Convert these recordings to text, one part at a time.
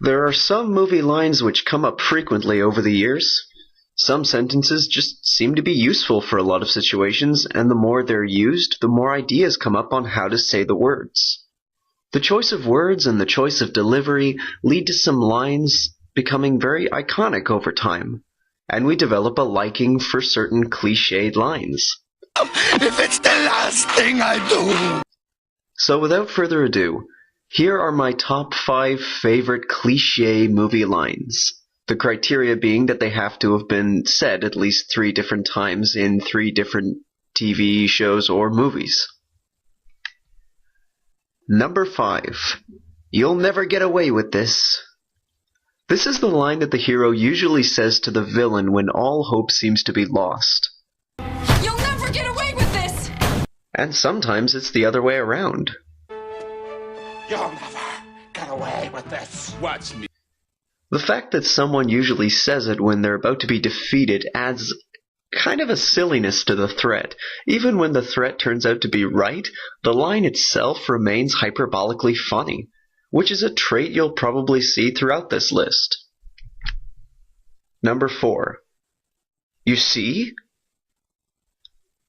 There are some movie lines which come up frequently over the years. Some sentences just seem to be useful for a lot of situations, and the more they're used, the more ideas come up on how to say the words. The choice of words and the choice of delivery lead to some lines becoming very iconic over time, and we develop a liking for certain cliched lines. If it's the last thing I do! So without further ado, here are my top 5 favorite cliché movie lines. The criteria being that they have to have been said at least 3 different times in 3 different TV shows or movies. Number 5. You'll never get away with this. This is the line that the hero usually says to the villain when all hope seems to be lost. You'll never get away with this! And sometimes it's the other way around. You'll never get away with this. Watch me. The fact that someone usually says it when they're about to be defeated adds kind of a silliness to the threat. Even when the threat turns out to be right, the line itself remains hyperbolically funny, which is a trait you'll probably see throughout this list. Number 4. You see?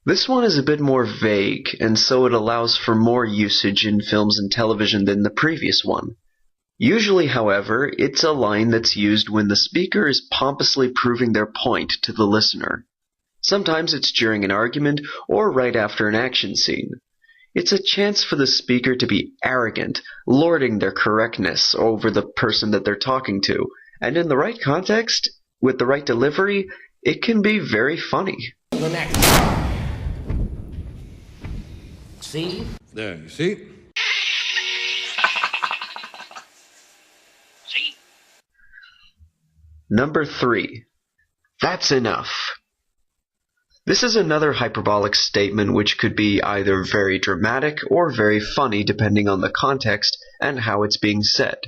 This one is a bit more vague, and so it allows for more usage in films and television than the previous one. Usually, however, it's a line that's used when the speaker is pompously proving their point to the listener. Sometimes it's during an argument or right after an action scene. It's a chance for the speaker to be arrogant, lording their correctness over the person that they're talking to, and in the right context, with the right delivery, it can be very funny. The next. See? There, you see? Number 3. That's enough. This is another hyperbolic statement which could be either very dramatic or very funny depending on the context and how it's being said.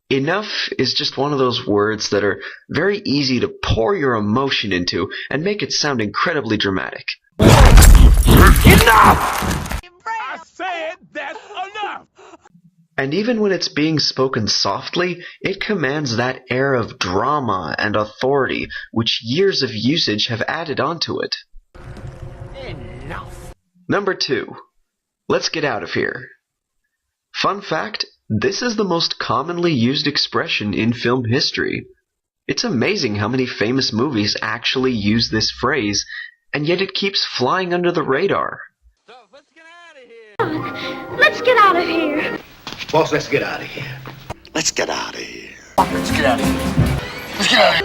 Enough is just one of those words that are very easy to pour your emotion into and make it sound incredibly dramatic. Enough! I said that's enough! And even when it's being spoken softly, it commands that air of drama and authority which years of usage have added onto it. Enough. Number 2. Let's get out of here. Fun fact, this is the most commonly used expression in film history. It's amazing how many famous movies actually use this phrase, and yet it keeps flying under the radar. So, let's get out of here! Let's get out of here. Boss, let's get out of here. Let's get out of here. Let's get out of here. Let's get out of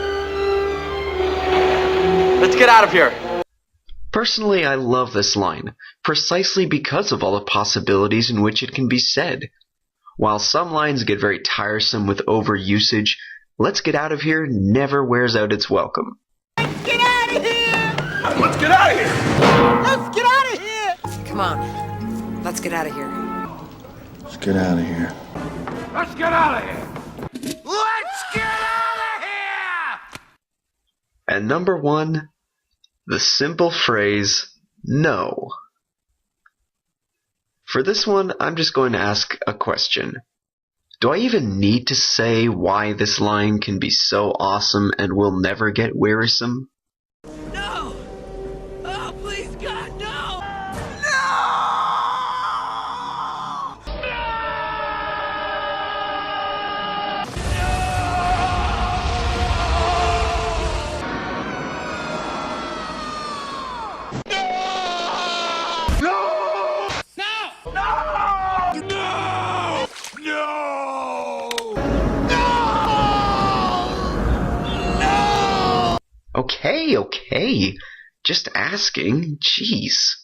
here. Let's get out of here. Personally, I love this line, precisely because of all the possibilities in which it can be said. While some lines get very tiresome with overusage, let's get out of here never wears out its welcome. Let's get out of here! Let's get out of here! Let's get out of here! Come on, let's get out of here. Let's get out of here. Let's get out of here! Let's get out of here! And number 1, the simple phrase, no. For this one, I'm just going to ask a question. Do I even need to say why this line can be so awesome and will never get wearisome? No! Oh, please, God, no! Okay. Just asking. Jeez.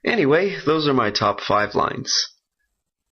Anyway, those are my top 5 lines.